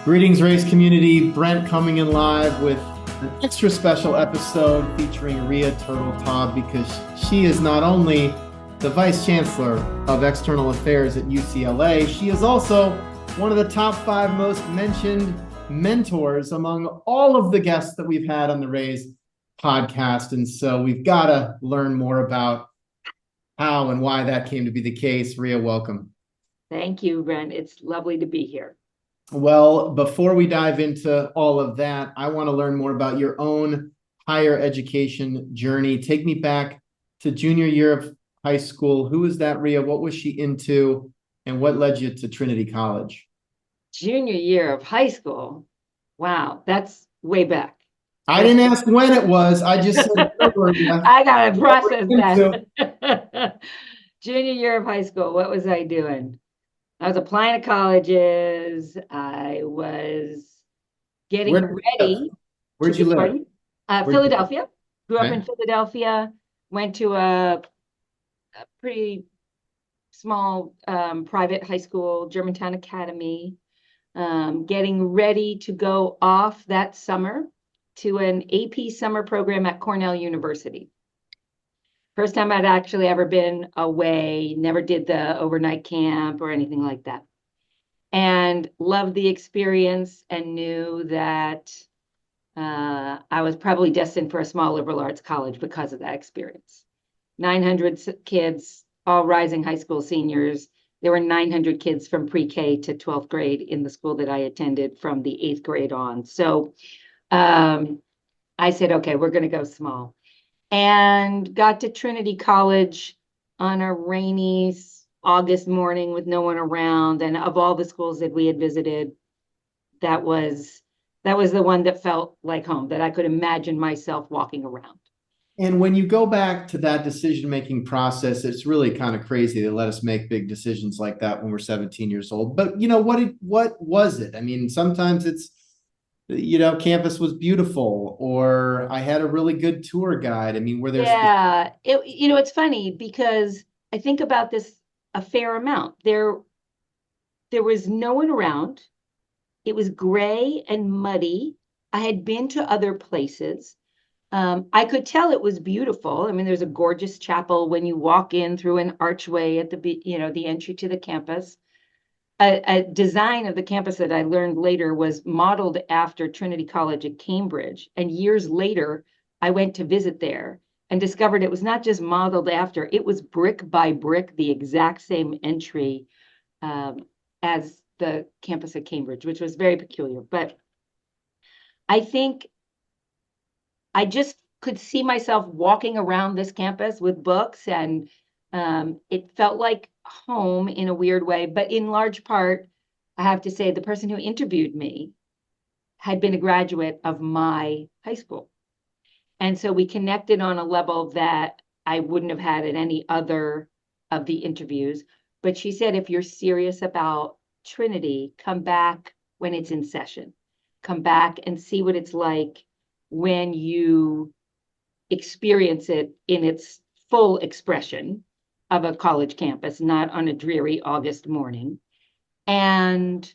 Greetings, race community. Brent coming in live with an extra special episode featuring Rhea Turteltaub because she is not only the Vice Chancellor of External Affairs at UCLA, she is also one of the top 5 most mentioned mentors among all of the guests that we've had on the Raise podcast. And so we've got to learn more about how and why that came to be the case. Rhea, welcome. Thank you, Brent. It's lovely to be here. Well, before we dive into all of that, I want to learn more about your own higher education journey. Take me back to junior year of high school. Who was that, Rhea? What was she into? And what led you to Trinity College? Junior year of high school. Wow, that's way back. I didn't ask when it was. I just said, I got to process that. Junior year of high school. What was I doing? I was applying to colleges. I was getting ready. Where'd you live? Philadelphia. Grew up Okay. in Philadelphia. Went to a pretty small private high school, Germantown Academy. Getting ready to go off that summer to an AP summer program at Cornell University. First time I'd actually ever been away, never did the overnight camp or anything like that. And loved the experience and knew that I was probably destined for a small liberal arts college because of that experience. 900 kids, all rising high school seniors. There were 900 kids from pre-K to 12th grade in the school that I attended from the 8th grade on. So I said, okay, we're going to go small. And got to Trinity College on a rainy August morning with no one around. And of all the schools that we had visited, that was the one that felt like home, that I could imagine myself walking around. And when you go back to that decision-making process, it's really kind of crazy to let us make big decisions like that when we're 17 years old. But what was it? I mean, sometimes it's, campus was beautiful, or I had a really good tour guide. I mean, were there? Yeah, it's funny because I think about this a fair amount. There was no one around. It was gray and muddy. I had been to other places. I could tell it was beautiful. I mean, there's a gorgeous chapel when you walk in through an archway at the entry to the campus. A design of the campus that I learned later was modeled after Trinity College at Cambridge. And years later, I went to visit there and discovered it was not just modeled after, it was brick by brick, the exact same entry as the campus at Cambridge, which was very peculiar. But I think I just could see myself walking around this campus with books, and it felt like home in a weird way. But in large part, I have to say, the person who interviewed me had been a graduate of my high school. And so we connected on a level that I wouldn't have had at any other of the interviews. But she said, if you're serious about Trinity, come back when it's in session. Come back and see what it's like when you experience it in its full expression of a college campus, not on a dreary August morning. And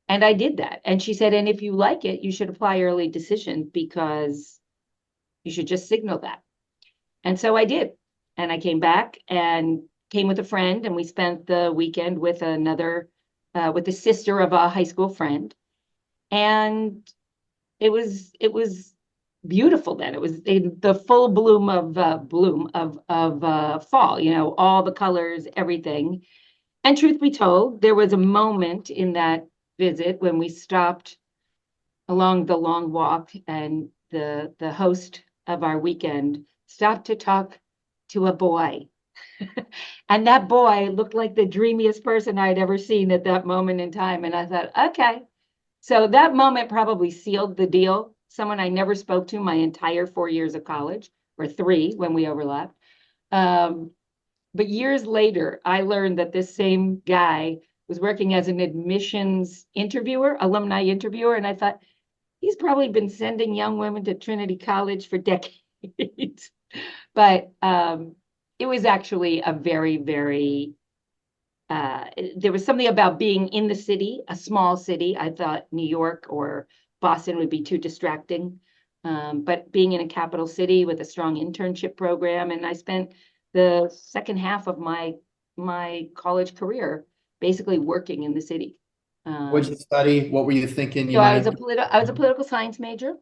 I did that. And she said, and if you like it, you should apply early decision because you should just signal that. And so I did. And I came back and came with a friend, and we spent the weekend with with the sister of a high school friend. And it was beautiful then. It was the full bloom of fall, all the colors, everything. And truth be told, there was a moment in that visit when we stopped along the long walk, and the host of our weekend stopped to talk to a boy. And that boy looked like the dreamiest person I'd ever seen at that moment in time. And I thought, okay. So that moment probably sealed the deal. Someone I never spoke to my entire 4 years of college, or 3 when we overlapped. But years later, I learned that this same guy was working as an admissions interviewer, alumni interviewer. And I thought, he's probably been sending young women to Trinity College for decades. But it was actually a very, very there was something about being in the city, a small city. I thought New York or Boston would be too distracting. But being in a capital city with a strong internship program, and I spent the second half of my college career basically working in the city. What'd you study? What were you thinking you So might? I was a political science major,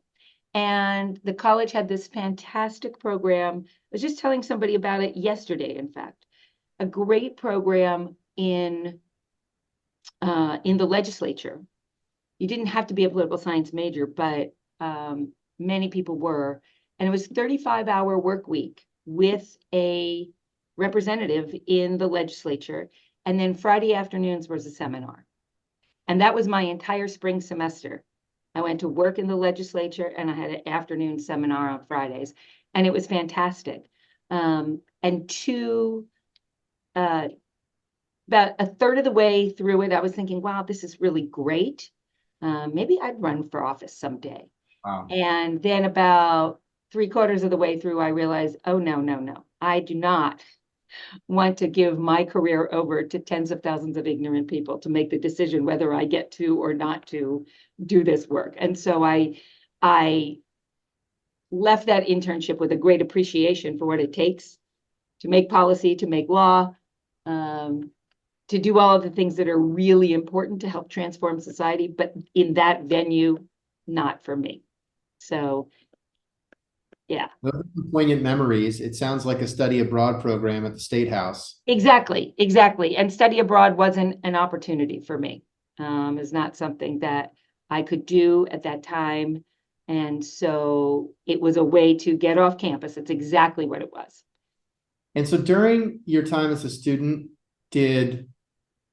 and the college had this fantastic program. I was just telling somebody about it yesterday, in fact, a great program in the legislature. You didn't have to be a political science major, but many people were. And it was 35-hour work week with a representative in the legislature. And then Friday afternoons was a seminar. And that was my entire spring semester. I went to work in the legislature and I had an afternoon seminar on Fridays. And it was fantastic. And about a third of the way through it, I was thinking, wow, this is really great. Maybe I'd run for office someday. Wow. And then about 3/4 of the way through, I realized, oh, no, no, no. I do not want to give my career over to tens of thousands of ignorant people to make the decision whether I get to or not to do this work. And so I left that internship with a great appreciation for what it takes to make policy, to make law, to do all of the things that are really important to help transform society, but in that venue, not for me. So, yeah. Those are some poignant memories. It sounds like a study abroad program at the State House. Exactly, exactly. And study abroad wasn't an opportunity for me. It's not something that I could do at that time. And so it was a way to get off campus. It's exactly what it was. And so during your time as a student, did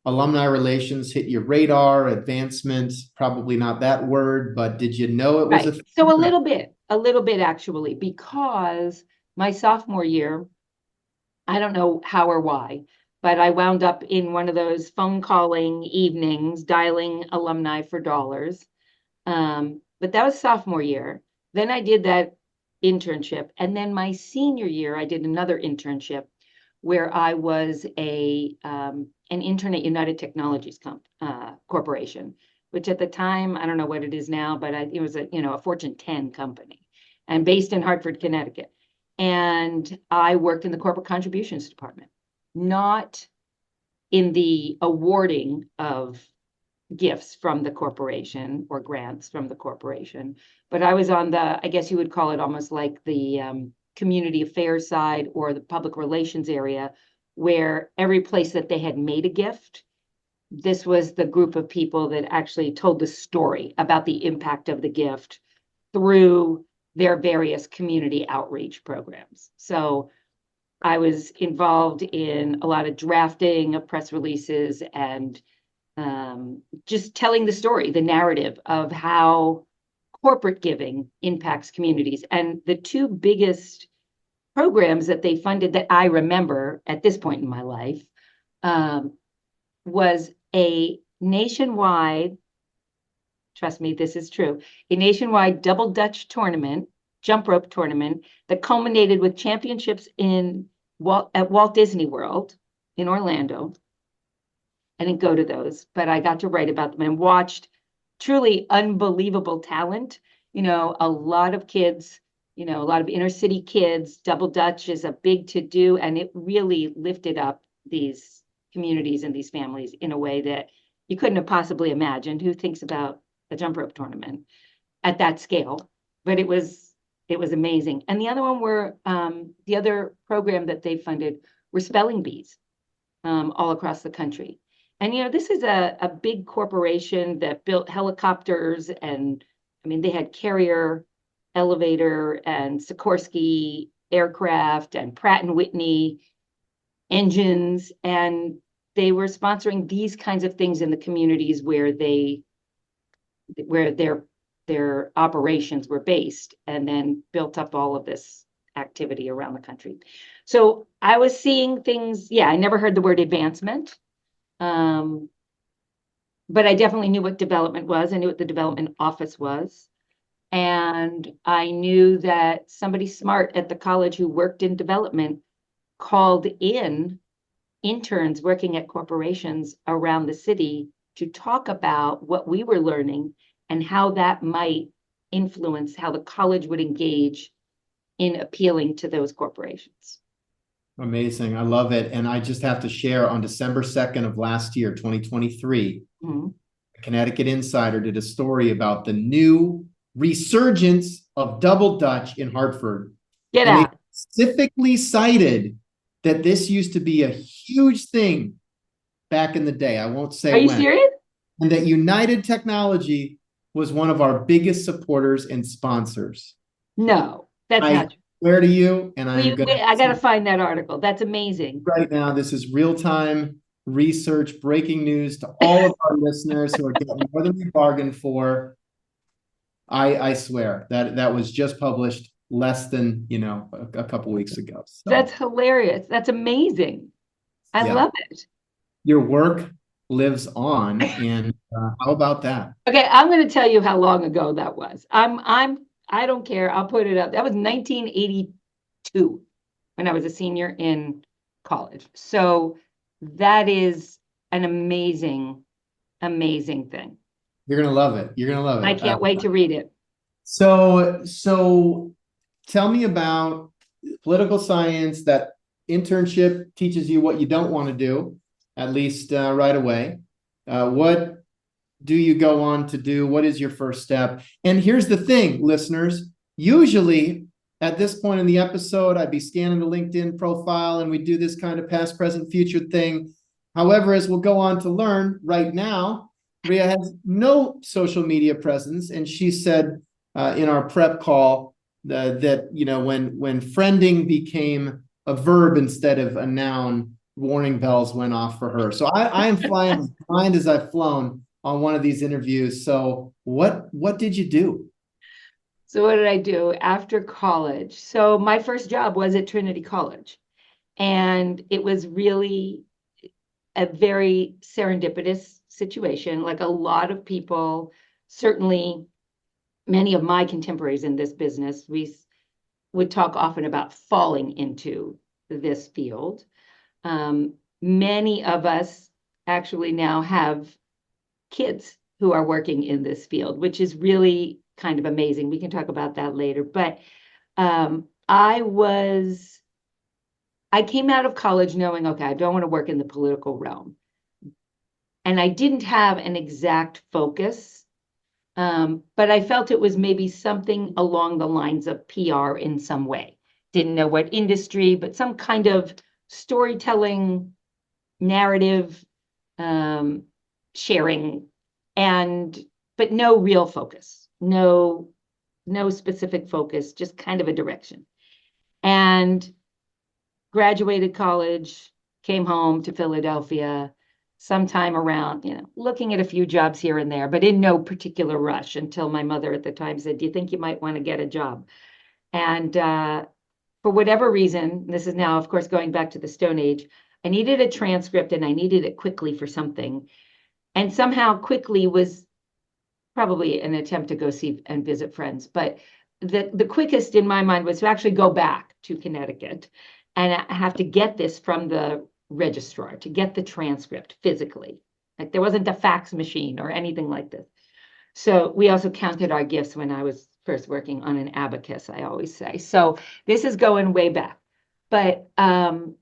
alumni relations hit your radar? Advancement, probably not that word, but did you know it was Right. So a little bit actually, because my sophomore year, I don't know how or why, but I wound up in one of those phone calling evenings, dialing alumni for dollars. But that was sophomore year. Then I did that internship. And then my senior year, I did another internship where I was an intern at United Technologies Corporation, which at the time, I don't know what it is now, but it was a Fortune 10 company and based in Hartford, Connecticut. And I worked in the corporate contributions department, not in the awarding of gifts from the corporation or grants from the corporation, but I was on I guess you would call it almost like the community affairs side or the public relations area, where every place that they had made a gift, this was the group of people that actually told the story about the impact of the gift through their various community outreach programs. So I was involved in a lot of drafting of press releases and just telling the story, the narrative of how corporate giving impacts communities. And the two biggest programs that they funded that I remember at this point in my life was a nationwide, trust me, this is true, a nationwide double Dutch tournament, jump rope tournament that culminated with championships at Walt Disney World in Orlando. I didn't go to those, but I got to write about them and watched truly unbelievable talent. A lot of kids, a lot of inner city kids. Double Dutch is a big to do, and it really lifted up these communities and these families in a way that you couldn't have possibly imagined. Who thinks about a jump rope tournament at that scale? But it was amazing. And the other one the other program that they funded were spelling bees all across the country. And this is a big corporation that built helicopters, and I mean they had Carrier elevator and Sikorsky aircraft and Pratt and Whitney engines, and they were sponsoring these kinds of things in the communities where their operations were based, and then built up all of this activity around the country. So I was seeing things. Yeah, I never heard the word advancement. But I definitely knew what development was. I knew what the development office was. And I knew that somebody smart at the college who worked in development called in interns working at corporations around the city to talk about what we were learning and how that might influence how the college would engage in appealing to those corporations. Amazing. I love it. And I just have to share, on December 2nd of last year, 2023, Connecticut Insider did a story about the new resurgence of double Dutch in Hartford. Get and out. They specifically cited that this used to be a huge thing back in the day. I won't say when. Are you serious? And that United Technology was one of our biggest supporters and sponsors. No, that's not true. I swear to you, and I'm going to... I got to find that article. That's amazing. Right now, this is real-time research, breaking news to all of our listeners who are getting more than we bargained for. I swear that was just published less than, a couple weeks ago. So, that's hilarious. That's amazing. I love it. Your work lives on, and how about that? Okay, I'm going to tell you how long ago that was. I don't care. I'll put it up. That was 1982 when I was a senior in college. So that is an amazing, amazing thing. You're going to love it. You're going to love it. I can't wait to read it. So tell me about political science. That internship teaches you what you don't want to do, at least right away. What do you go on to do? What is your first step? And here's the thing, listeners. Usually at this point in the episode, I'd be scanning the LinkedIn profile and we do this kind of past, present, future thing. However, as we'll go on to learn right now, Rhea has no social media presence. And she said in our prep call that when friending became a verb instead of a noun, warning bells went off for her. So I am flying as blind as I've flown on one of these interviews. So what did you do? So what did I do after college? So my first job was at Trinity College, and it was really a very serendipitous situation. Like a lot of people, certainly many of my contemporaries in this business, we would talk often about falling into this field. Many of us actually now have kids who are working in this field, which is really kind of amazing. We can talk about that later. But I came out of college knowing, okay, I don't want to work in the political realm. And I didn't have an exact focus, but I felt it was maybe something along the lines of PR in some way. Didn't know what industry, but some kind of storytelling, narrative, sharing, but no real focus, no specific focus, just kind of a direction. And graduated college, came home to Philadelphia sometime around, looking at a few jobs here and there, but in no particular rush until my mother at the time said, do you think you might want to get a job? And for whatever reason, this is now, of course, going back to the Stone Age, I needed a transcript and I needed it quickly for something. And somehow quickly was probably an attempt to go see and visit friends. But the quickest in my mind was to actually go back to Connecticut and I have to get this from the registrar, to get the transcript physically. Like there wasn't a fax machine or anything like this. So we also counted our gifts when I was first working on an abacus, I always say. So this is going way back. But I'm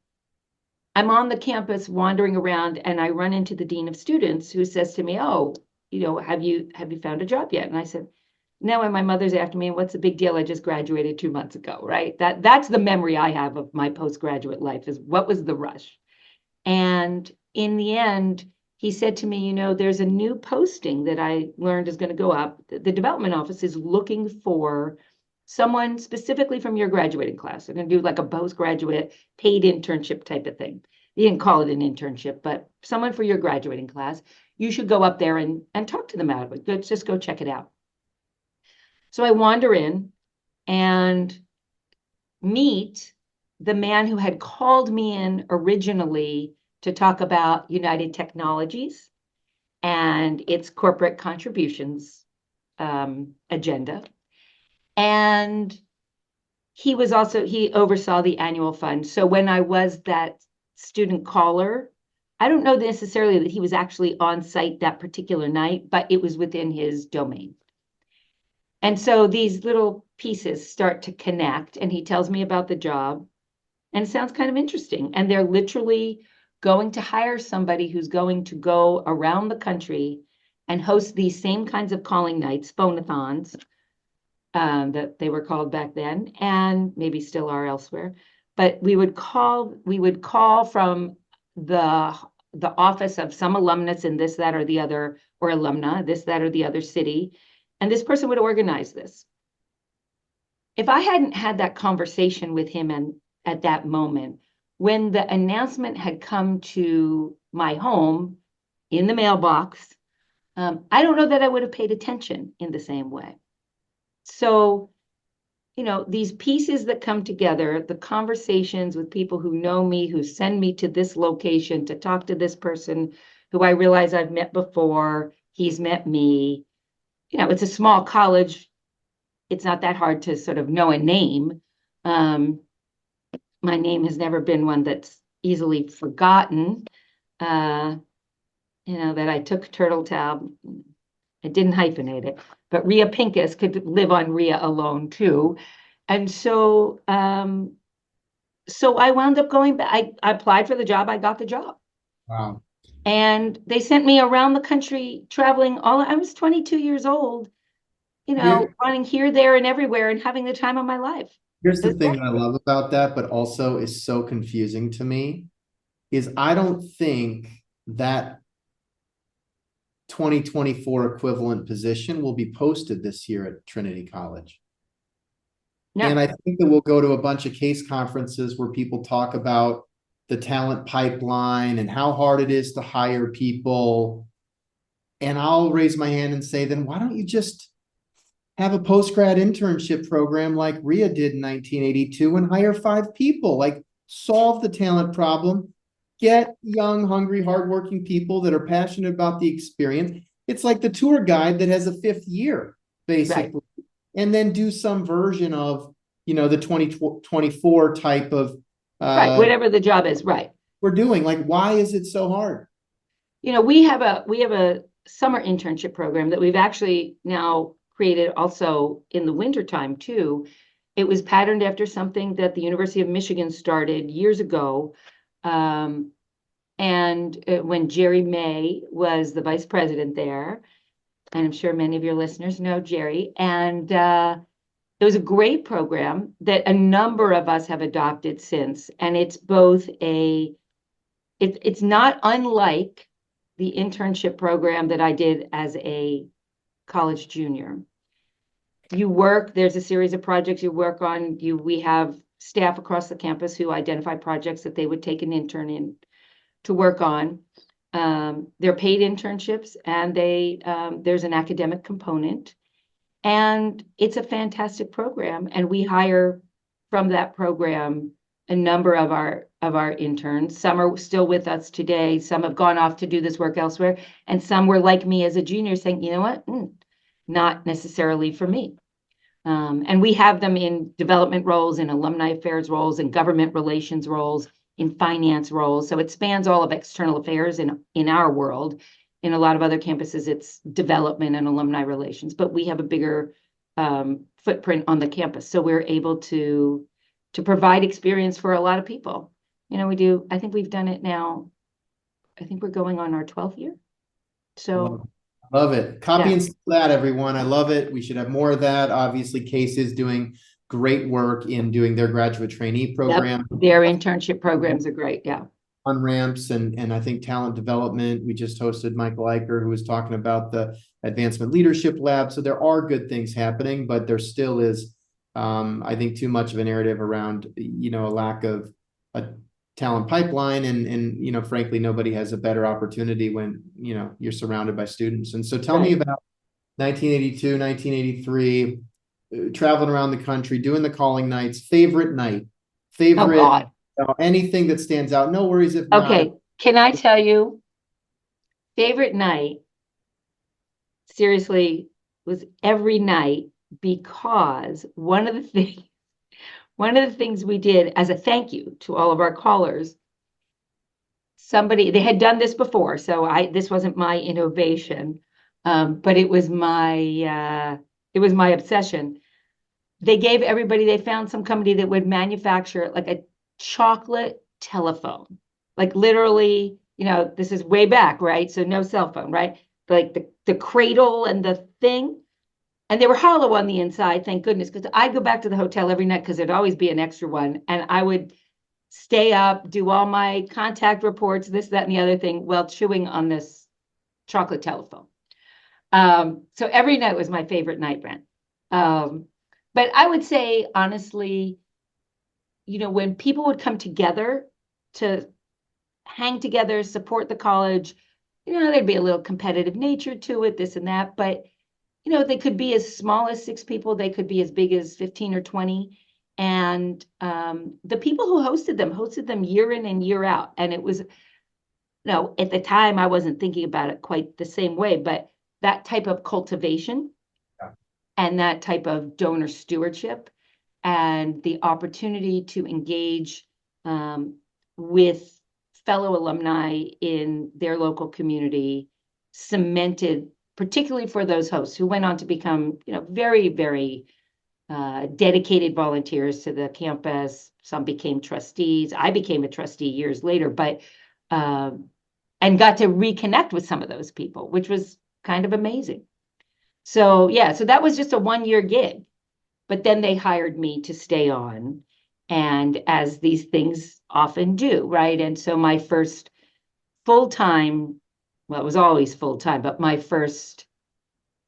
on the campus wandering around and I run into the dean of students who says to me, oh, have you found a job yet? And I said, no, and my mother's after me, and what's the big deal? I just graduated 2 months ago, right? That's the memory I have of my postgraduate life, is what was the rush? And in the end, he said to me, there's a new posting that I learned is going to go up. The development office is looking for someone specifically from your graduating class. They're going to do like a postgraduate paid internship type of thing. He didn't call it an internship, but someone for your graduating class. You should go up there and talk to them about it. Just go check it out. So I wander in and meet the man who had called me in originally to talk about United Technologies and its corporate contributions agenda. And he oversaw the annual fund. So when I was that student caller. I don't know necessarily that he was actually on site that particular night, but it was within his domain. And so these little pieces start to connect, and he tells me about the job, and it sounds kind of interesting. And they're literally going to hire somebody who's going to go around the country and host these same kinds of calling nights, phone-a-thons, that they were called back then, and maybe still are elsewhere. But we would call from the office of some alumnus in this, that, or the other, or alumna, this, that, or the other city, and this person would organize this. If I hadn't had that conversation with him and at that moment, when the announcement had come to my home in the mailbox, I don't know that I would have paid attention in the same way. So, these pieces that come together, the conversations with people who know me, who send me to this location to talk to this person who I realize I've met before, he's met me. It's a small college. It's not that hard to sort of know a name. My name has never been one that's easily forgotten. That I took Turteltaub. I didn't hyphenate it, but Rhea Pincus could live on Rhea alone too. And so I wound up going back. I applied for the job. I got the job. Wow. And they sent me around the country traveling I was 22 years old, running here, there, and everywhere and having the time of my life. Here's the thing that I love about that, but also is so confusing to me, is I don't think that 2024 equivalent position will be posted this year at Trinity College. No. And I think that we'll go to a bunch of case conferences where people talk about the talent pipeline and how hard it is to hire people. And I'll raise my hand and say, then why don't you just have a post-grad internship program like Rhea did in 1982 and hire 5 people? Like, solve the talent problem, get young, hungry, hardworking people that are passionate about the experience. It's like the tour guide that has a 5th year, basically. Right. And then do some version of, the 2024 type of right, whatever the job is, right. We're doing. Like, why is it so hard? We have a summer internship program that we've actually now created also in the wintertime too. It was patterned after something that the University of Michigan started years ago. And when Jerry May was the vice president there, and I'm sure many of your listeners know Jerry, and it was a great program that a number of us have adopted since. And it's both it's not unlike the internship program that I did as a college junior. There's a series of projects you work on. We have staff across the campus who identify projects that they would take an intern in to work on. They're paid internships, and there's an academic component. And it's a fantastic program. And we hire from that program a number of our interns. Some are still with us today. Some have gone off to do this work elsewhere. And some were like me as a junior saying, you know what, not necessarily for me. And we have them in development roles, in alumni affairs roles, in government relations roles, in finance roles. So it spans all of external affairs in our world. In a lot of other campuses, it's development and alumni relations, but we have a bigger footprint on the campus. So we're able to provide experience for a lot of people. I think we've done it now. I think we're going on our 12th year. So love it. Copy and steal that, everyone. I love it. We should have more of that. Obviously, Case is doing great work in doing their graduate trainee program. Yep. Their internship programs are great. Yeah. On ramps and I think talent development. We just hosted Michael Eicher, who was talking about the Advancement Leadership Lab. So there are good things happening, but there still is, I think, too much of a narrative around, a lack of a talent pipeline. And frankly, nobody has a better opportunity when, you're surrounded by students. And so tell me about 1982, 1983, traveling around the country, doing the calling nights, favorite night, favorite. Oh, God. Anything that stands out, no worries if not. Okay, can I tell you, favorite night, seriously, was every night, because one of the things we did as a thank you to all of our callers they had done this before, so this wasn't my innovation, but it was my obsession. They found some company that would manufacture like a chocolate telephone, like literally, this is way back, right? So no cell phone, right? Like the cradle and the thing, and they were hollow on the inside, thank goodness, because I'd go back to the hotel every night because there'd always be an extra one, and I would stay up, do all my contact reports, this, that, and the other thing, while chewing on this chocolate telephone. So every night was my favorite night, Brent. But I would say, honestly, when people would come together to hang together, support the college, there'd be a little competitive nature to it, this and that, but they could be as small as 6 people, they could be as big as 15 or 20. And the people who hosted them year in and year out. And it was, at the time, I wasn't thinking about it quite the same way, but that type of cultivation and that type of donor stewardship and the opportunity to engage with fellow alumni in their local community cemented, particularly for those hosts who went on to become, very, very dedicated volunteers to the campus. Some became trustees. I became a trustee years later, but and got to reconnect with some of those people, which was kind of amazing. So yeah, so that was just a 1-year gig, but then they hired me to stay on, and as these things often do, right? And so my first full-time, well, it was always full-time, but my first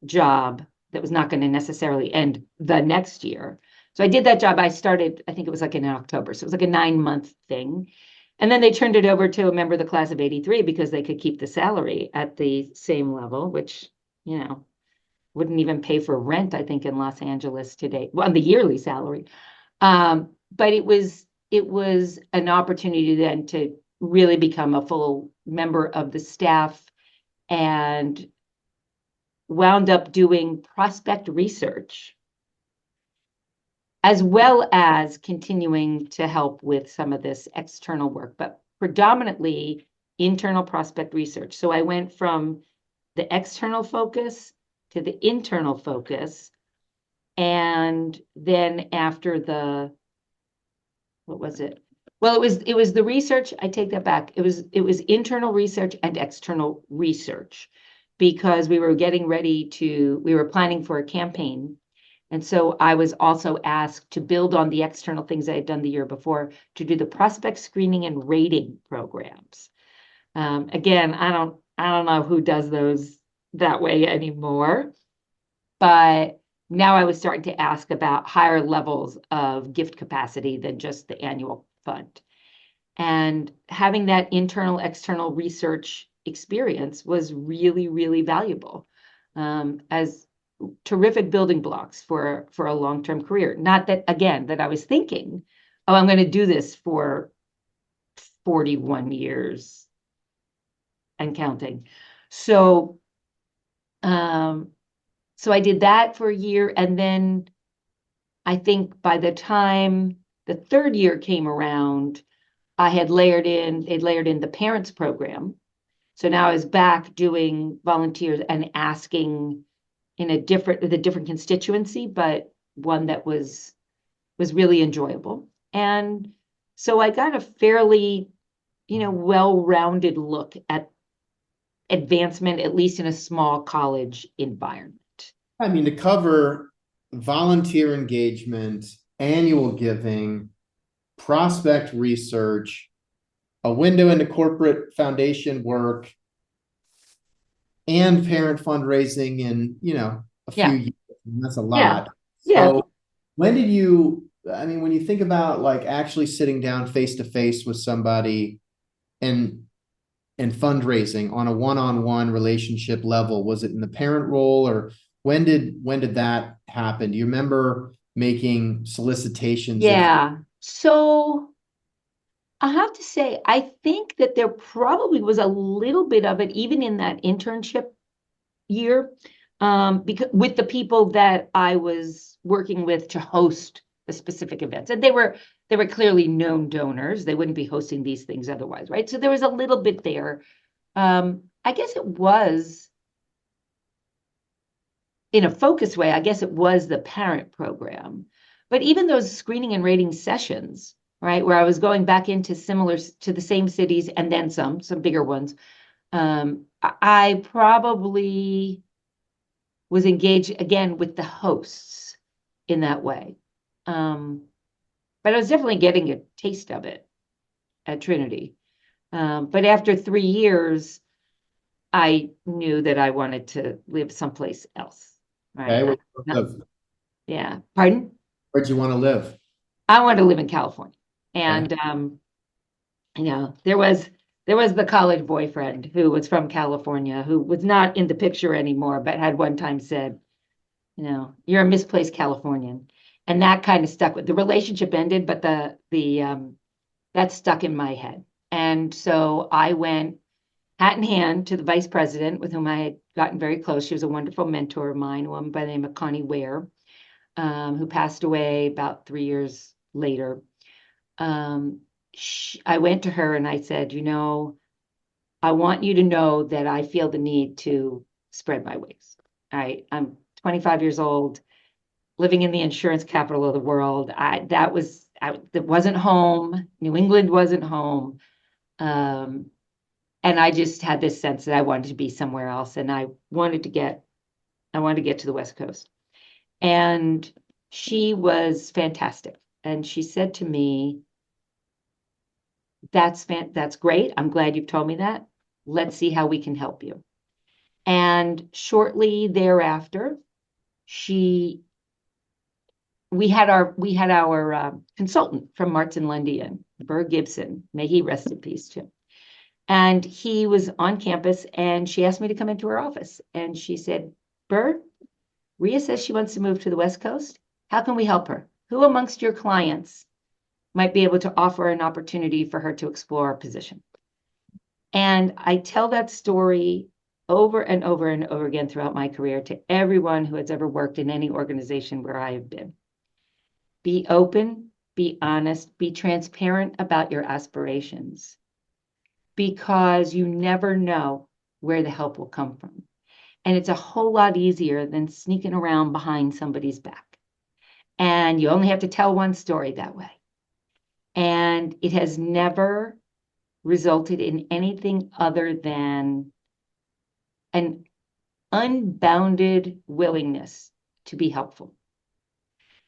job that was not going to necessarily end the next year. So I did that job. I started, I think it was like in October. So it was like a 9-month thing. And then they turned it over to a member of the class of 83 because they could keep the salary at the same level, which, wouldn't even pay for rent, I think, in Los Angeles today. Well, the yearly salary. But it was an opportunity then to really become a full member of the staff, and wound up doing prospect research, as well as continuing to help with some of this external work, but predominantly internal prospect research. So I went from the external focus to the internal focus. And then after what was it? Well, it was the research. I take that back. It was internal research and external research, because we were planning for a campaign. And so I was also asked to build on the external things I had done the year before to do the prospect screening and rating programs. Again, I don't know who does those that way anymore, but now I was starting to ask about higher levels of gift capacity than just the annual fund. And having that internal, external research experience was really, really valuable, as terrific building blocks for a long-term career. Not that, again, that I was thinking, oh, I'm going to do this for 41 years and counting. So, so I did that for a year, and then I think by the time the 3rd year came around, they'd layered in the parents program. So now I was back doing volunteers and asking in the different constituency, but one that was really enjoyable. And so I got a fairly, well-rounded look at advancement, at least in a small college environment. I mean, to cover volunteer engagement, annual giving, prospect research, a window into corporate foundation work, and parent fundraising in, a few years. That's a lot. Yeah. So when you think about like actually sitting down face to face with somebody and fundraising on a one-on-one relationship level, was it in the parent role, or when did that happen? Do you remember making solicitations? Yeah. So I have to say, I think that there probably was a little bit of it even in that internship year, because with the people that I was working with to host the specific events, and they were They were clearly known donors. They wouldn't be hosting these things otherwise, right? So there was a little bit there. I guess it was, in a focused way, I guess it was the parent program. But even those screening and rating sessions, right, where I was going back into similar to the same cities and then some bigger ones, I probably was engaged again with the hosts in that way. But I was definitely getting a taste of it at Trinity. But after 3 years, I knew that I wanted to live someplace else, Okay, right? where'd you wanna live? Yeah. Pardon? Where'd you want to live? I wanted to live in California. Okay. And there was the college boyfriend who was from California, who was not in the picture anymore, but had one time said, you're a misplaced Californian. And that kind of stuck with the relationship ended, but that stuck in my head. And so I went hat in hand to the vice president with whom I had gotten very close. She was a wonderful mentor of mine, a woman by the name of Connie Ware, who passed away about 3 years later. I went to her and I said, I want you to know that I feel the need to spread my wings. All right. I'm 25 years old, living in the insurance capital of the world. That wasn't home. New England wasn't home. And I just had this sense that I wanted to be somewhere else. And I wanted to get to the West Coast. And she was fantastic. And she said to me, that's great. I'm glad you've told me that. Let's see how we can help you. And shortly thereafter, we had our consultant from Martin Lundian, Burr Gibson, may he rest in peace too. And he was on campus and she asked me to come into her office. And she said, Burr, Rhea says she wants to move to the West Coast. How can we help her? Who amongst your clients might be able to offer an opportunity for her to explore a position? And I tell that story over and over and over again throughout my career to everyone who has ever worked in any organization where I have been. Be open, be honest, be transparent about your aspirations, because you never know where the help will come from. And it's a whole lot easier than sneaking around behind somebody's back. And you only have to tell one story that way. And it has never resulted in anything other than an unbounded willingness to be helpful.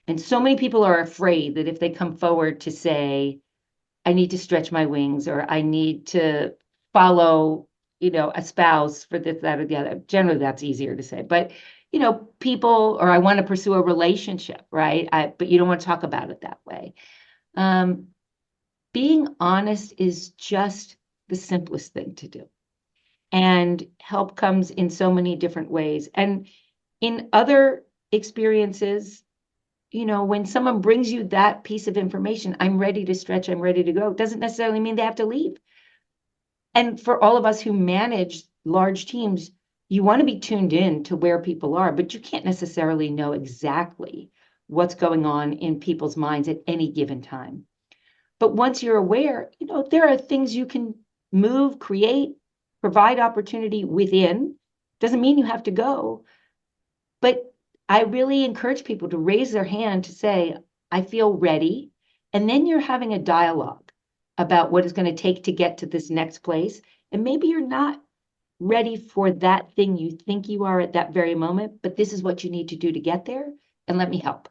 And so many people are afraid that if they come forward to say, I need to stretch my wings, or I need to follow, a spouse for this, that, or the other. Generally, that's easier to say. But, people, or I want to pursue a relationship, right? But you don't want to talk about it that way. Being honest is just the simplest thing to do. And help comes in so many different ways. And in other experiences, when someone brings you that piece of information, I'm ready to stretch, I'm ready to go, doesn't necessarily mean they have to leave. And for all of us who manage large teams, you want to be tuned in to where people are, but you can't necessarily know exactly what's going on in people's minds at any given time. But once you're aware, there are things you can move, create, provide opportunity within. Doesn't mean you have to go. But I really encourage people to raise their hand to say, I feel ready. And then you're having a dialogue about what it's going to take to get to this next place. And maybe you're not ready for that thing you think you are at that very moment, but this is what you need to do to get there. And let me help.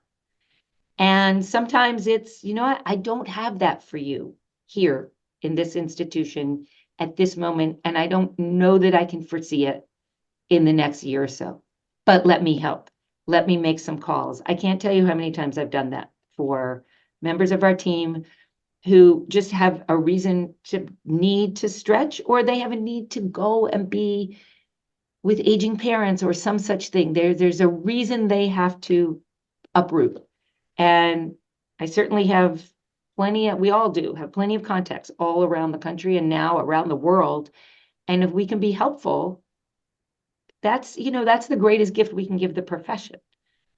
And sometimes it's, what, I don't have that for you here in this institution at this moment. And I don't know that I can foresee it in the next year or so, but let me help. Let me make some calls. I can't tell you how many times I've done that for members of our team who just have a reason to need to stretch, or they have a need to go and be with aging parents or some such thing. There's a reason they have to uproot. And I certainly have we all do have plenty of contacts all around the country and now around the world. And if we can be helpful, that's the greatest gift we can give the profession,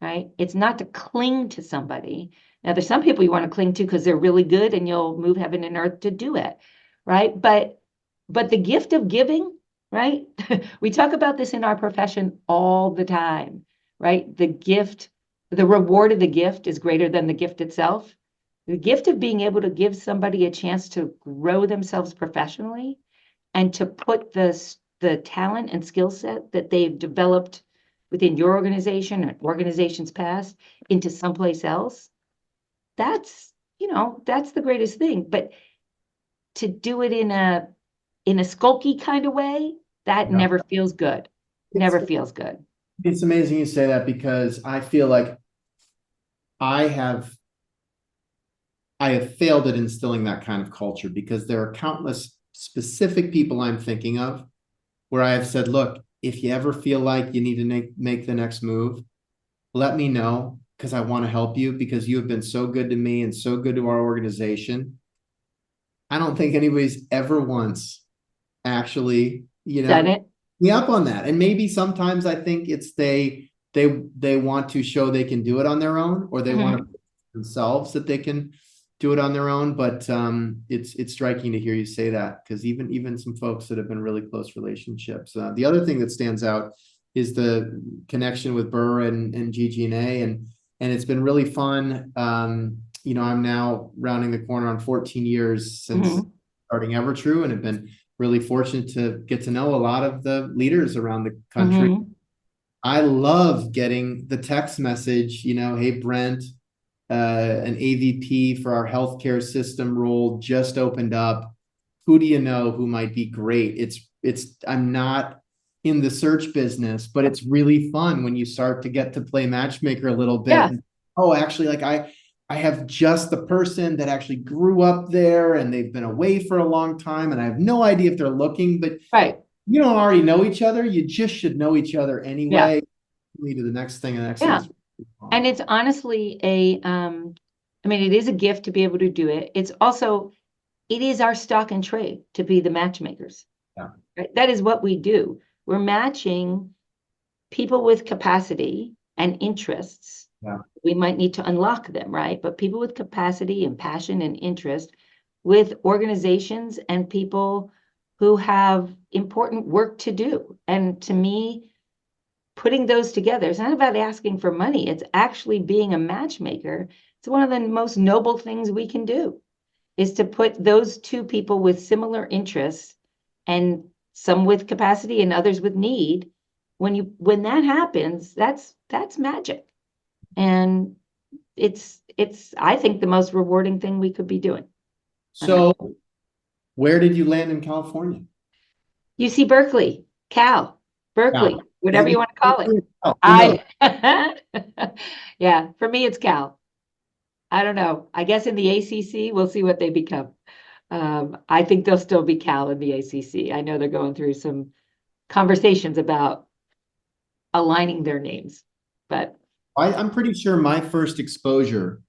right? It's not to cling to somebody. Now, there's some people you want to cling to because they're really good and you'll move heaven and earth to do it, right? But the gift of giving, right? We talk about this in our profession all the time, right? The gift, the reward of the gift is greater than the gift itself. The gift of being able to give somebody a chance to grow themselves professionally and to put the talent and skill set that they've developed within your organization and organizations past into someplace else, that's, that's the greatest thing. But to do it in a skulky kind of way, that Yeah. never feels good. It's Never feels good. it's amazing you say that, because I feel like I have I have failed at instilling that kind of culture, because there are countless specific people I'm thinking of where I have said, look, if you ever feel like you need to make the next move, let me know, because I want to help you, because you have been so good to me and so good to our organization. I don't think anybody's ever once actually, Done it? me up on that. And maybe sometimes I think it's they want to show they can do it on their own, or they want to themselves that they can do it on their own. But it's striking to hear you say that, because even some folks that have been really close relationships. The other thing that stands out is the connection with Burr and GG&A, and it's been really fun. I'm now rounding the corner on 14 years since starting Evertrue, and have been really fortunate to get to know a lot of the leaders around the country. I love getting the text message, hey, Brent, an AVP for our healthcare system role just opened up. Who do you know who might be great? I'm not in the search business, but it's really fun when you start to get to play matchmaker a little bit. Yeah. Oh, actually, like I have just the person that actually grew up there and they've been away for a long time, and I have no idea if they're looking, but Right. you don't already know each other. You just should know each other anyway. Yeah. Lead to the next thing and the next Yeah. thing. And it's honestly it is a gift to be able to do it. It is our stock and trade to be the matchmakers. Yeah. Right? That is what we do. We're matching people with capacity and interests. Yeah. We might need to unlock them, right? But people with capacity and passion and interest with organizations and people who have important work to do. And to me, putting those together, it's not about asking for money. It's actually being a matchmaker. It's one of the most noble things we can do, is to put those two people with similar interests, and some with capacity and others with need. When that happens, that's magic. And it's I think the most rewarding thing we could be doing. So where did you land in California? UC Berkeley, Berkeley, whatever you want to call it. Yeah, for me, it's Cal. I don't know. I guess in the ACC, we'll see what they become. I think they'll still be Cal in the ACC. I know they're going through some conversations about aligning their names, but I'm pretty sure my first exposure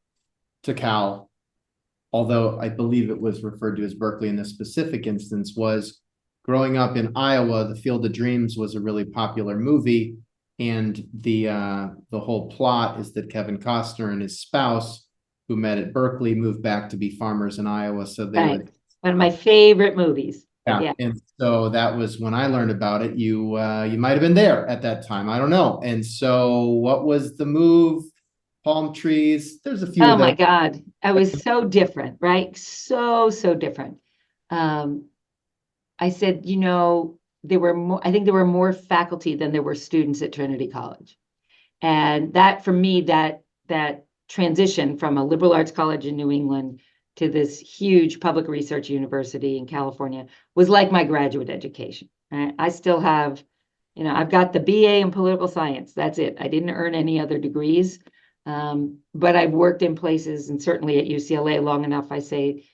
to Cal, although I believe it was referred to as Berkeley in this specific instance, was growing up in Iowa. The Field of Dreams was a really popular movie, and the whole plot is that Kevin Costner and his spouse, who met at Berkeley, moved back to be farmers in Iowa. So they right. One of my favorite movies. Yeah. And so that was when I learned about it. You might have been there at that time. I don't know. And so what was the move? Palm trees. There's a few Oh of them. my God. I was so different, right? So different. I said, I think there were more faculty than there were students at Trinity College. And that, for me, that transition from a liberal arts college in New England to this huge public research university in California was like my graduate education. Right? I still have, I've got the BA in political science. That's it. I didn't earn any other degrees. But I've worked in places, and certainly at UCLA long enough, I say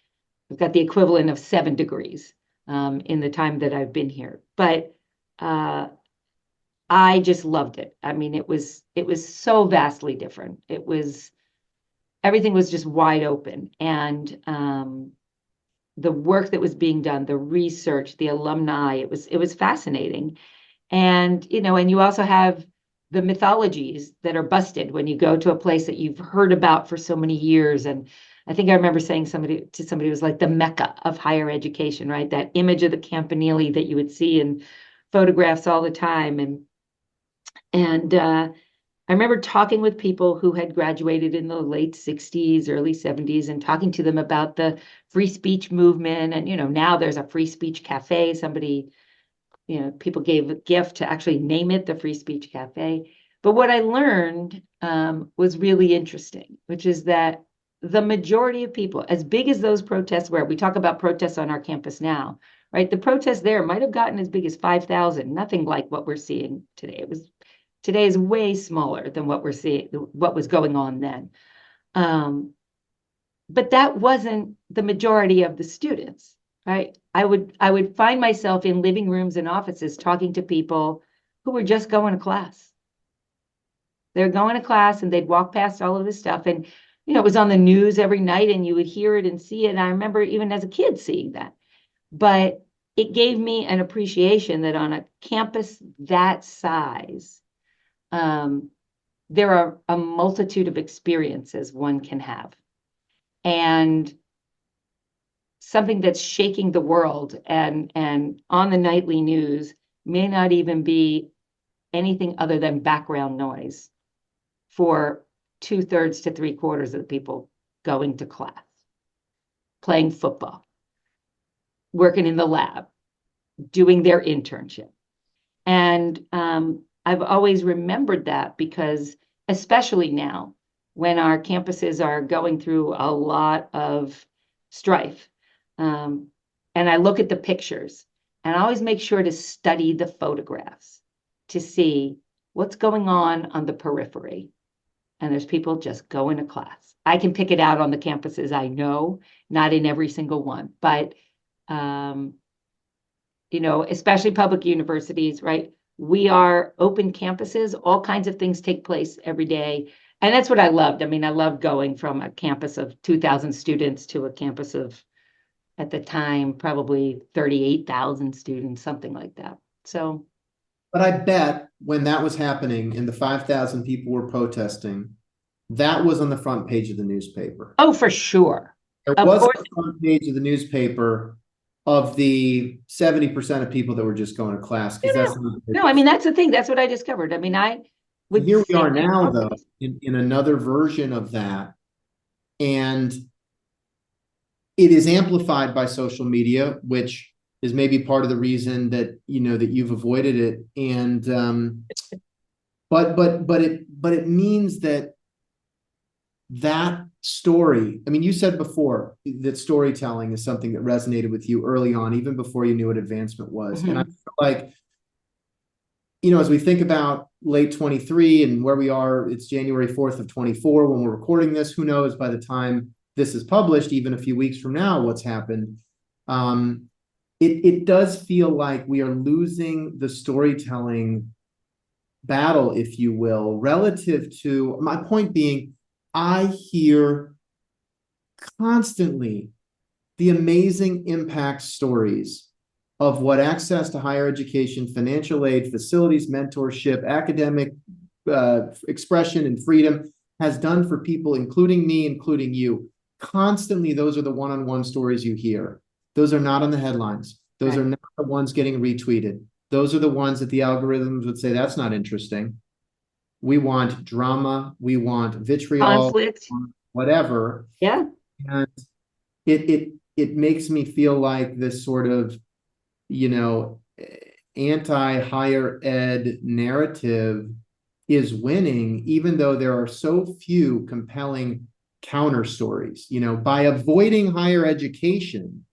I've got the equivalent of 7 degrees in the time that I've been here. But I just loved it. I mean, it was so vastly different. Everything was just wide open. And the work that was being done, the research, the alumni, it was fascinating. And, and you also have the mythologies that are busted when you go to a place that you've heard about for so many years. And I think I remember saying to somebody it was like the Mecca of higher education, right? That image of the Campanile that you would see in photographs all the time. And I remember talking with people who had graduated in the late 60s, early 70s, and talking to them about the free speech movement. And, now there's a free speech cafe. Somebody, people gave a gift to actually name it the Free Speech Cafe. But what I learned was really interesting, which is that the majority of people, as big as those protests were, we talk about protests on our campus now, right? The protests there might have gotten as big as 5,000, nothing like what we're seeing today. Today is way smaller than what we're seeing, what was going on then. But that wasn't the majority of the students, right? I would find myself in living rooms and offices talking to people who were just going to class. They're going to class and they'd walk past all of this stuff. And, it was on the news every night and you would hear it and see it. And I remember even as a kid seeing that. But it gave me an appreciation that on a campus that size, there are a multitude of experiences one can have. And something that's shaking the world and on the nightly news may not even be anything other than background noise for 2/3 to 3/4 of the people going to class, playing football, working in the lab, doing their internship. And I've always remembered that because, especially now, when our campuses are going through a lot of strife, and I look at the pictures, and I always make sure to study the photographs to see what's going on the periphery. And there's people just going to class. I can pick it out on the campuses I know, not in every single one, but especially public universities, right? We are open campuses. All kinds of things take place every day. And that's what I loved. I mean, I loved going from a campus of 2,000 students to a campus of, at the time, probably 38,000 students, something like that. So. But I bet when that was happening and the 5,000 people were protesting, that was on the front page of the newspaper. Oh, for sure. There was on the front page of the newspaper of the 70% of people that were just going to class. No, I mean, that's the thing. That's what I discovered. I mean, here we are now, though, in another version of that. And it is amplified by social media, which is maybe part of the reason that that you've avoided it. And but it means that story. I mean, you said before that storytelling is something that resonated with you early on, even before you knew what advancement was. Mm-hmm. And I feel like, as we think about late 23 and where we are, it's January 4th of 24 when we're recording this. Who knows by the time this is published, even a few weeks from now, what's happened. It does feel like we are losing the storytelling battle, if you will, relative to my point being, I hear constantly the amazing impact stories of what access to higher education, financial aid, facilities, mentorship, academic expression, and freedom has done for people, including me, including you. Constantly, those are the one-on-one stories you hear. Those are not on the headlines. Those are not the ones getting retweeted. Those are the ones that the algorithms would say, that's not interesting. We want drama. We want vitriol, conflict, whatever. Yeah. And it makes me feel like this sort of, anti-higher ed narrative is winning, even though there are so few compelling counter stories. By avoiding higher education,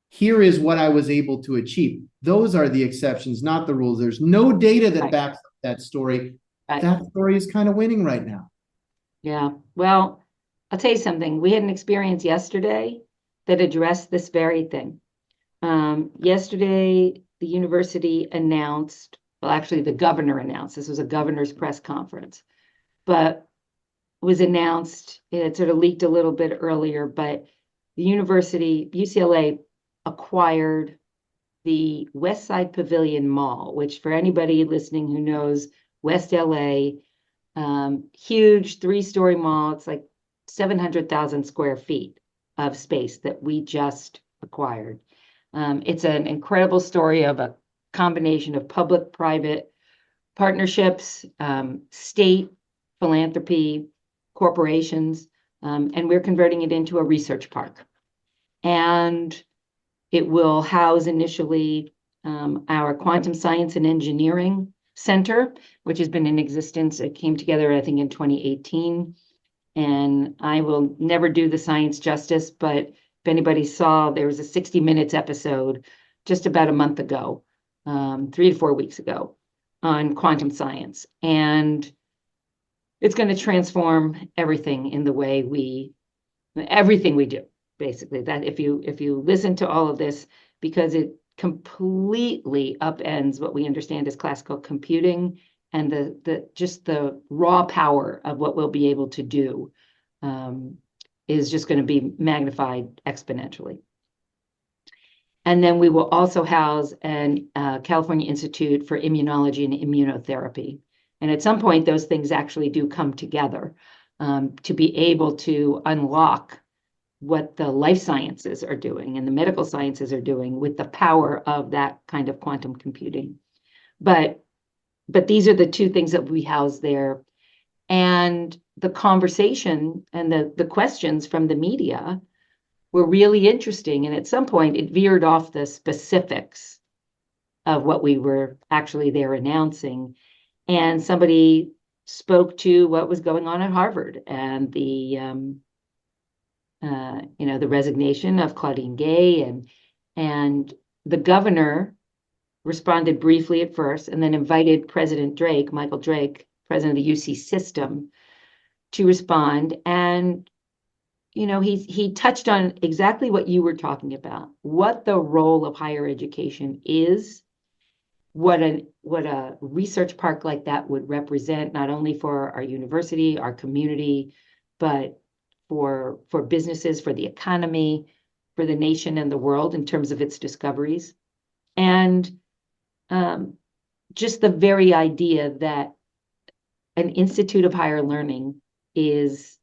here is what I was able to achieve. Those are the exceptions, not the rules. There's no data that backs up that story. Right. That story is kind of winning right now. Yeah. Well, I'll tell you something. We had an experience yesterday that addressed this very thing. Yesterday, the university announced, well, actually the governor announced, this was a governor's press conference, but was announced, it sort of leaked a little bit earlier, but the university, UCLA, acquired the West Side Pavilion Mall, which for anybody listening who knows West LA, huge 3-story mall. It's like 700,000 square feet of space that we just acquired. It's an incredible story of a combination of public-private partnerships, state philanthropy, corporations, and we're converting it into a research park. And it will house initially our quantum science and engineering center, which has been in existence. It came together, I think, in 2018. And I will never do the science justice, but if anybody saw, there was a 60 Minutes episode just about a month ago, 3 to 4 weeks ago, on quantum science. And it's going to transform everything in the way everything we do, basically. That if you listen to all of this, because it completely upends what we understand as classical computing, and the raw power of what we'll be able to do is just going to be magnified exponentially. And then we will also house an California Institute for Immunology and Immunotherapy. And at some point, those things actually do come together to be able to unlock what the life sciences are doing and the medical sciences are doing with the power of that kind of quantum computing. But these are the two things that we house there. And the conversation and the questions from the media were really interesting. And at some point, it veered off the specifics of what we were actually there announcing. And somebody spoke to what was going on at Harvard and the resignation of Claudine Gay, and the governor responded briefly at first, and then invited President Drake, Michael Drake, president of the UC system, to respond. And he touched on exactly what you were talking about, what the role of higher education is, what a research park like that would represent, not only for our university, our community, but for businesses, for the economy, for the nation and the world in terms of its discoveries. And just the very idea that an institute of higher learning is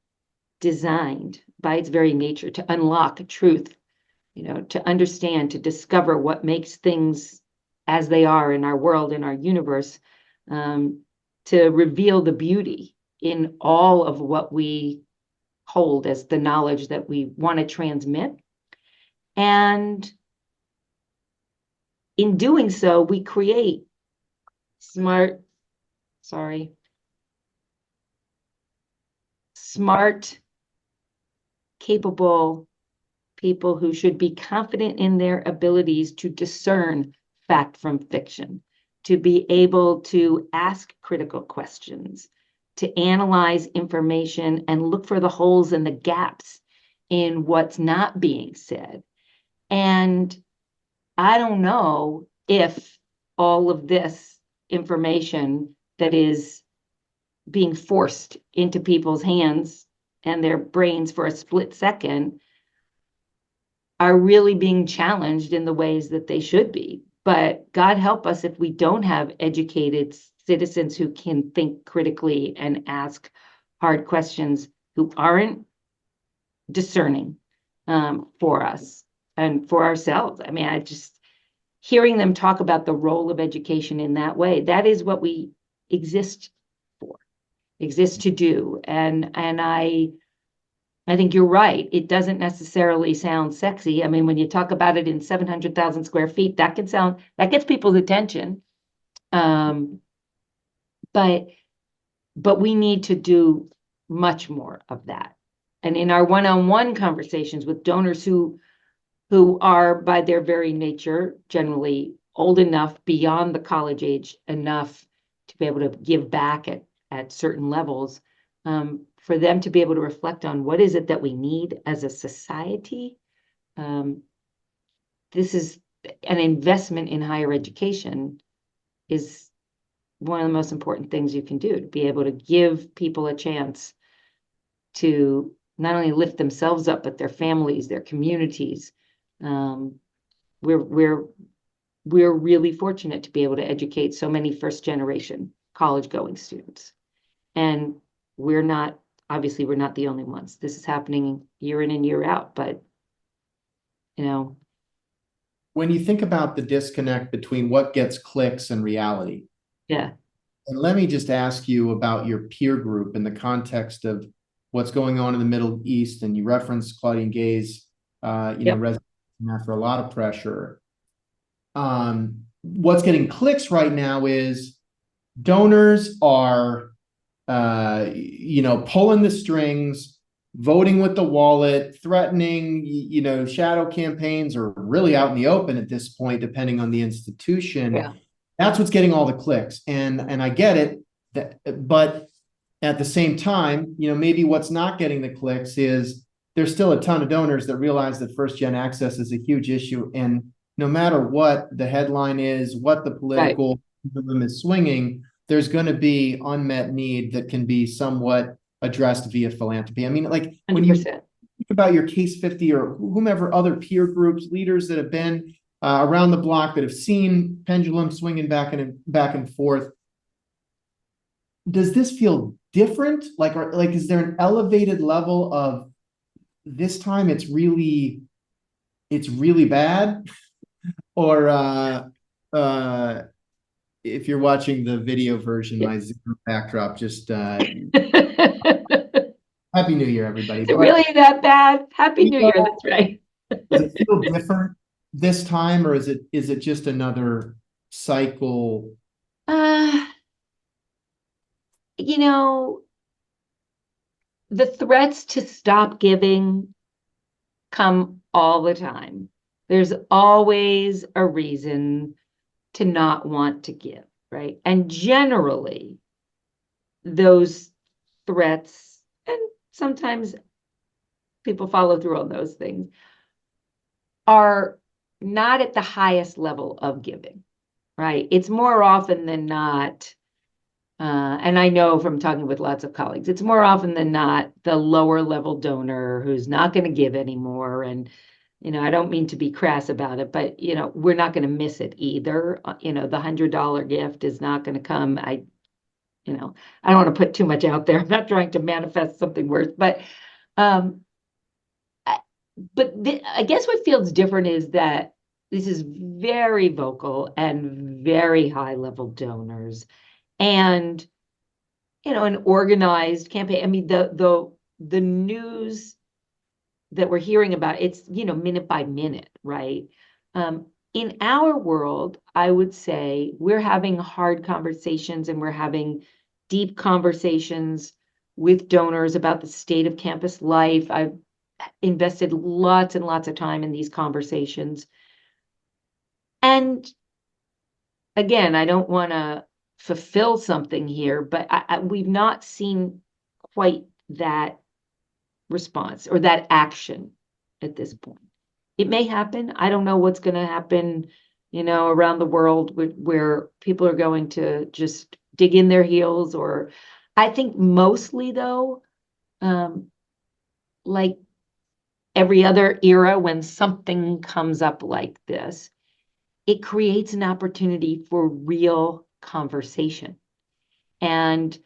designed by its very nature to unlock truth, to understand, to discover what makes things as they are in our world, in our universe, to reveal the beauty in all of what we hold as the knowledge that we want to transmit. And in doing so, we create smart, capable people who should be confident in their abilities to discern fact from fiction, to be able to ask critical questions, to analyze information and look for the holes and the gaps in what's not being said. And I don't know if all of this information that is being forced into people's hands and their brains for a split second are really being challenged in the ways that they should be. But God help us if we don't have educated citizens who can think critically and ask hard questions, who aren't discerning for us and for ourselves. I mean, I just hearing them talk about the role of education in that way, that is what we exist for, exist to do. And I think you're right. It doesn't necessarily sound sexy. I mean, when you talk about it in 700,000 square feet, that gets people's attention. But we need to do much more of that. And in our one-on-one conversations with donors who are by their very nature generally old enough, beyond the college age enough to be able to give back at certain levels, for them to be able to reflect on what is it that we need as a society. This is an investment in higher education is one of the most important things you can do, to be able to give people a chance to not only lift themselves up, but their families, their communities. We're really fortunate to be able to educate so many first generation college going students. And we're not, obviously, we're not the only ones. This is happening year in and year out, but you know, When you think about the disconnect between what gets clicks and reality, yeah, and let me just ask you about your peer group in the context of what's going on in the Middle East. And you referenced Claudine Gay's, yep, resignation after a lot of pressure. What's getting clicks right now is donors are, pulling the strings, voting with the wallet, threatening, shadow campaigns are really out in the open at this point, depending on the institution. yeah, That's what's getting all the clicks. And I get it. But at the same time, maybe what's not getting the clicks is there's still a ton of donors that realize that first gen access is a huge issue. And no matter what the headline is, what the right, political pendulum is swinging, there's going to be unmet need that can be somewhat addressed via philanthropy. I mean, like when you 100%. think about your Case 50 or whomever other peer groups, leaders that have been around the block that have seen pendulum swinging back and forth, does this feel different? Like, is there an elevated level of this time it's really bad? Or if you're watching the video version, Yeah. my Zoom backdrop just Is Happy New Year, everybody. it But really that bad? Happy New Year, that's right. does it feel different this time, or is it just another cycle? Uh, you know, the threats to stop giving come all the time. There's always a reason to not want to give, right? And generally, those threats, and sometimes people follow through on those things, are not at the highest level of giving, right? It's more often than not, and I know from talking with lots of colleagues, it's more often than not the lower level donor who's not going to give anymore. And, I don't mean to be crass about it, but, we're not going to miss it either. The $100 gift is not going to come. I don't want to put too much out there. I'm not trying to manifest something worse, but, um, I guess what feels different is that this is very vocal and very high level donors, and an organized campaign. I mean, the news that we're hearing about, it's minute by minute, right? In our world, I would say we're having hard conversations and we're having deep conversations with donors about the state of campus life. I've invested lots and lots of time in these conversations. And again, I don't want to fulfill something here, but we've not seen quite that response or that action at this point. It may happen. I don't know what's going to happen, around the world where people are going to just dig in their heels. Or I think mostly though, like every other era, when something comes up like this, it creates an opportunity for real conversation. And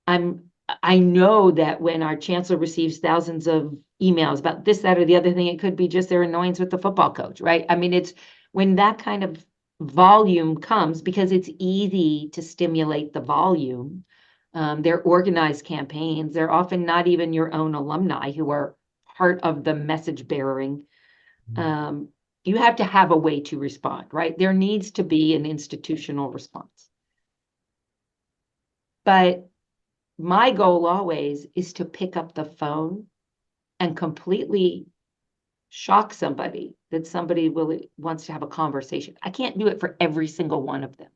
I know that when our chancellor receives thousands of emails about this, that, or the other thing, it could be just their annoyance with the football coach, right? I mean, it's when that kind of volume comes, because it's easy to stimulate the volume. They're organized campaigns. They're often not even your own alumni who are part of the message bearing. You have to have a way to respond, right? There needs to be an institutional response. But my goal always is to pick up the phone and completely shock somebody that somebody really wants to have a conversation. I can't do it for every single one of them,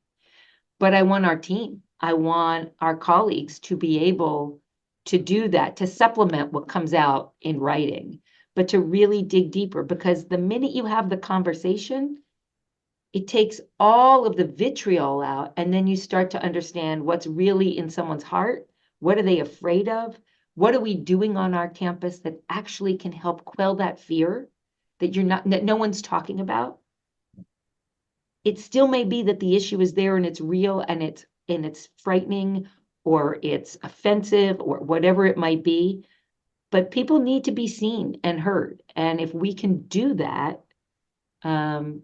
but I want our team, I want our colleagues to be able to do that, to supplement what comes out in writing, but to really dig deeper, because the minute you have the conversation, it takes all of the vitriol out, and then you start to understand what's really in someone's heart. What are they afraid of? What are we doing on our campus that actually can help quell that fear that no one's talking about? It still may be that the issue is there and it's real and and it's frightening or it's offensive or whatever it might be, but people need to be seen and heard. And if we can do that, then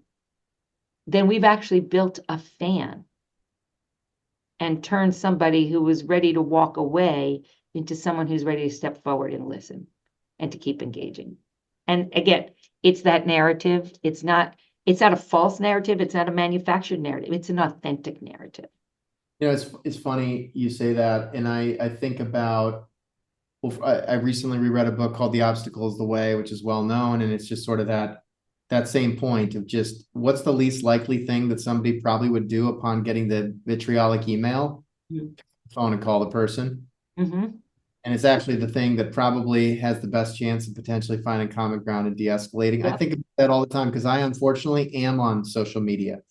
we've actually built a fan and turned somebody who was ready to walk away into someone who's ready to step forward and listen and to keep engaging. And again, it's that narrative. It's not a false narrative. It's not a manufactured narrative. It's an authentic narrative. It's funny you say that, and I think about, well, I recently reread a book called The Obstacle is the Way, which is well known, and it's just sort of that same point of just what's the least likely thing that somebody probably would do upon getting the vitriolic email, phone and call the person. Mm-hmm. And it's actually the thing that probably has the best chance of potentially finding common ground and de-escalating. Yep. I think about that all the time because I unfortunately am on social media.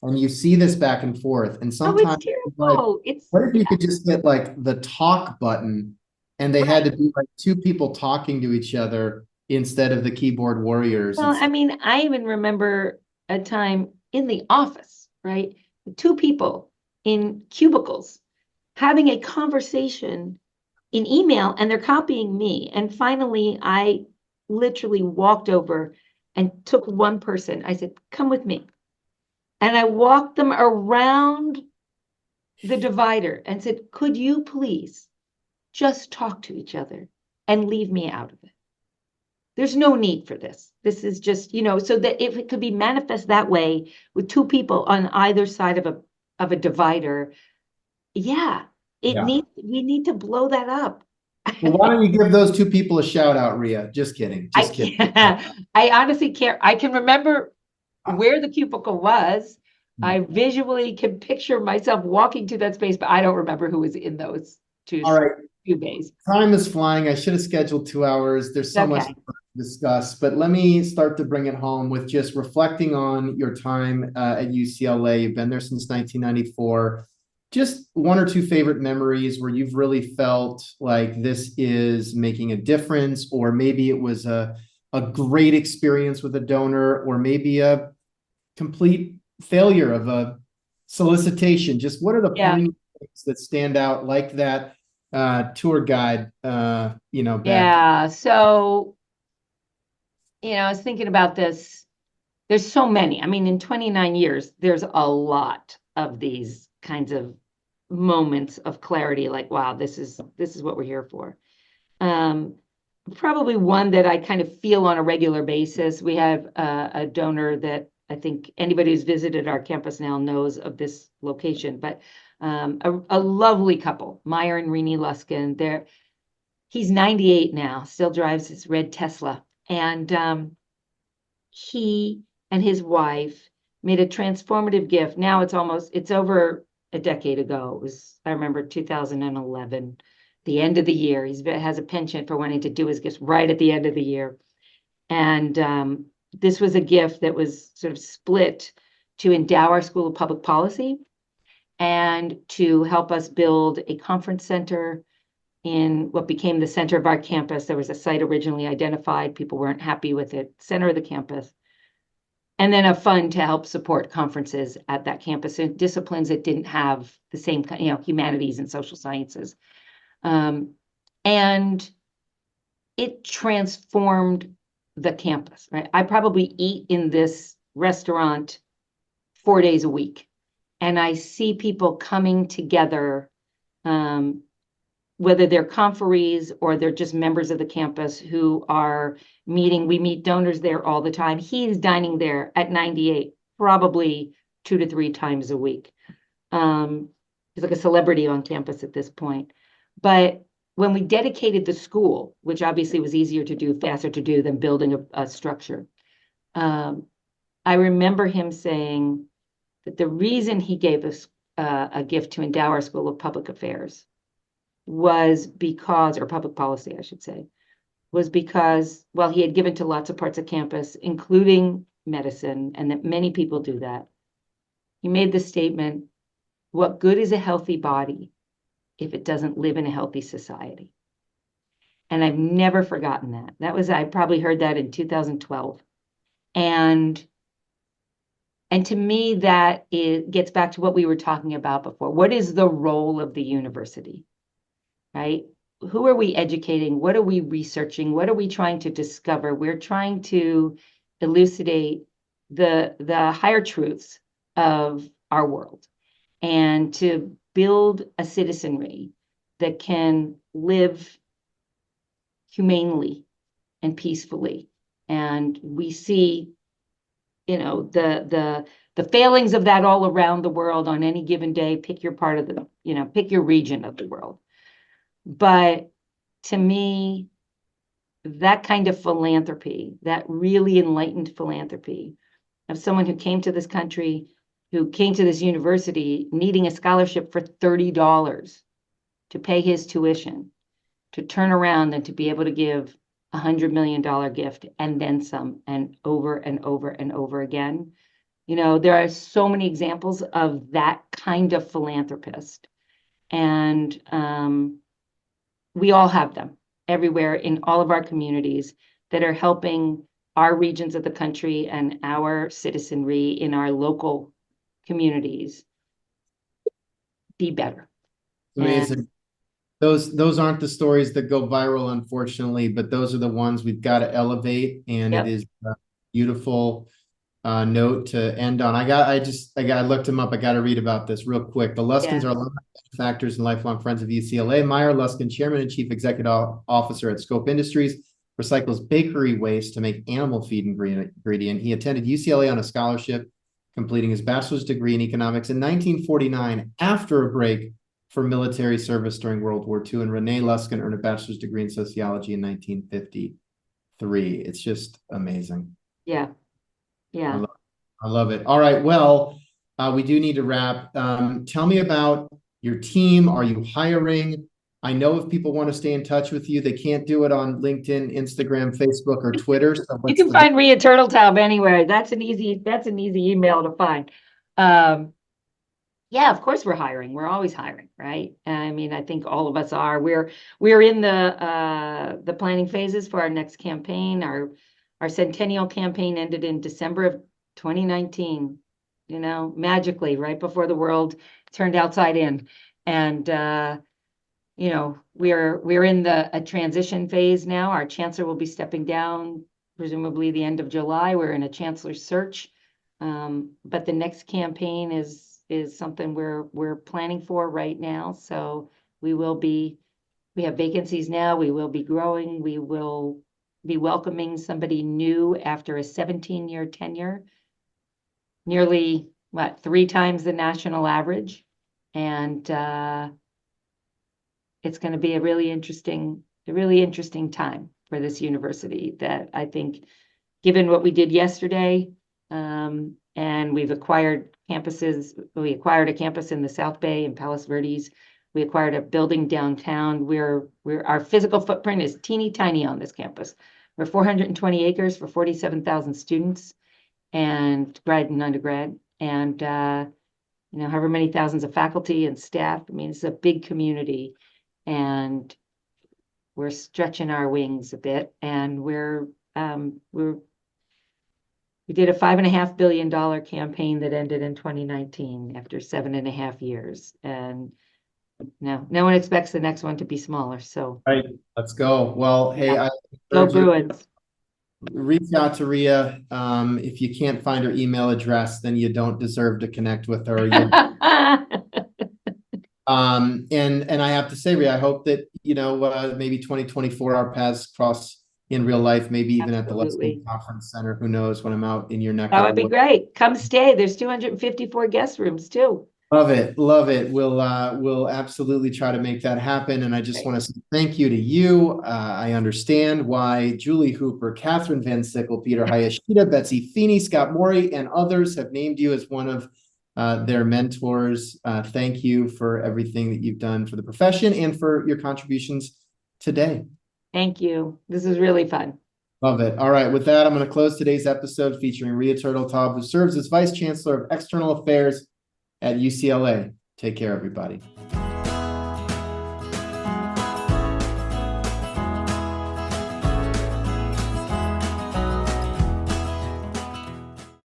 And you see this back and forth. And sometimes it's terrible. like, what if you could just get like the talk button and they had to be like two people talking to each other instead of the keyboard warriors? Well, I mean, I even remember a time in the office, right? Two people in cubicles having a conversation in email, and they're copying me. And finally, I literally walked over and took one person. I said, come with me. And I walked them around the divider and said, could you please just talk to each other and leave me out of it? There's no need for this. This is just, so that if it could be manifest that way with two people on either side of a divider, we need to blow that up. Well, why don't you give those two people a shout out, Rhea? Just kidding. Just kidding. I honestly can't. I can remember where the cubicle was. I visually can picture myself walking to that space, but I don't remember who was in those two bays. Time is flying. I should have scheduled 2 hours. There's so much to discuss, but let me start to bring it home with just reflecting on your time at UCLA. You've been there since 1994. Just one or two favorite memories where you've really felt like this is making a difference, or maybe it was a great experience with a donor, or maybe a complete failure of a solicitation. Just what are the points that stand out like that tour guide, back? Yeah. So, I was thinking about this. There's so many. I mean, in 29 years, there's a lot of these kinds of moments of clarity, like, wow, this is what we're here for. Probably one that I kind of feel on a regular basis. We have a donor that I think anybody who's visited our campus now knows of this location, but a lovely couple, Meyer and Renee Luskin. He's 98 now, still drives his red Tesla. And he and his wife made a transformative gift. Now it's over a decade ago. It was, I remember, 2011, the end of the year. He has a penchant for wanting to do his gifts right at the end of the year. And this was a gift that was sort of split to endow our School of Public Policy and to help us build a conference center in what became the center of our campus. There was a site originally identified. People weren't happy with it, center of the campus. And then a fund to help support conferences at that campus in disciplines that didn't have the same, humanities and social sciences. And it transformed the campus, right? I probably eat in this restaurant 4 days a week, and I see people coming together, whether they're conferees or they're just members of the campus who are meeting. We meet donors there all the time. He's dining there at 98, probably 2 to 3 times a week. He's like a celebrity on campus at this point. But when we dedicated the school, which obviously was easier to do, faster to do than building a structure, I remember him saying that the reason he gave us a gift to endow our School of Public Affairs was because, or public policy, I should say, was because, well, he had given to lots of parts of campus, including medicine, and that many people do that. He made the statement, what good is a healthy body if it doesn't live in a healthy society? And I've never forgotten that. I probably heard that in 2012. And And to me, that gets back to what we were talking about before. What is the role of the university, right? Who are we educating? What are we researching? What are we trying to discover? We're trying to elucidate the higher truths of our world and to build a citizenry that can live humanely and peacefully. And we see, the failings of that all around the world on any given day. Pick your part of pick your region of the world. But to me, that kind of philanthropy, that really enlightened philanthropy of someone who came to this country, who came to this university needing a scholarship for $30 to pay his tuition, to turn around and to be able to give $100 million gift and then some, and over and over and over again. There are so many examples of that kind of philanthropist. And we all have them everywhere in all of our communities that are helping our regions of the country and our citizenry in our local communities be better. Amazing. And those aren't the stories that go viral, unfortunately, but those are the ones we've got to elevate. And It is a beautiful note to end on. I looked him up. I got to read about this real quick. The Luskins are factors and lifelong friends of UCLA. Meyer Luskin, chairman and chief executive officer at Scope Industries, recycles bakery waste to make animal feed ingredient. He attended UCLA on a scholarship, completing his bachelor's degree in economics in 1949 after a break for military service during World War II. And Renee Luskin earned a bachelor's degree in sociology in 1953. It's just amazing. Yeah. I love it. All right. Well, we do need to wrap. Tell me about your team. Are you hiring? I know if people want to stay in touch with you, they can't do it on LinkedIn, Instagram, Facebook, or Twitter. So you can find Rhea Turteltaub anywhere. That's an easy email to find. Yeah, of course we're hiring. We're always hiring, right? I mean, I think all of us are. We're in the planning phases for our next campaign. Our centennial campaign ended in December of 2019, magically, right before the world turned outside in. And we're in a transition phase now. Our chancellor will be stepping down, presumably the end of July. We're in a chancellor search. But the next campaign is something we're planning for right now. So we have vacancies now. We will be growing. We will be welcoming somebody new after a 17-year tenure, nearly 3 times the national average. And it's going to be a really interesting time for this university that I think, given what we did yesterday, and we've acquired campuses. We acquired a campus in the South Bay in Palos Verdes. We acquired a building downtown. Our physical footprint is teeny tiny on this campus. We're 420 acres for 47,000 students and grad and undergrad, and however many thousands of faculty and staff. I mean, it's a big community, and we're stretching our wings a bit, and we did a $5.5 billion campaign that ended in 2019 after 7.5 years. And no one expects the next one to be smaller. So right, let's go. Well, hey, go Bruins. Reach out to Rhea. If you can't find her email address, then you don't deserve to connect with her. And I have to say, Rhea, I hope that, maybe 2024, our paths cross in real life, maybe even Absolutely. At the Luskin Conference Center. Who knows, when I'm out in your neck. That would be great. Come stay. There's 254 guest rooms too. Love it. We'll absolutely try to make that happen. And I just want to say thank you to you. I understand why Julie Hooper, Catherine Van Sickle, Peter Hayashida, Betsy Feeney, Scott Morey, and others have named you as one of their mentors. Thank you for everything that you've done for the profession and for your contributions today. Thank you. This is really fun. Love it. All right. With that, I'm going to close today's episode featuring Rhea Turteltaub, who serves as Vice Chancellor of External Affairs at UCLA. Take care, everybody.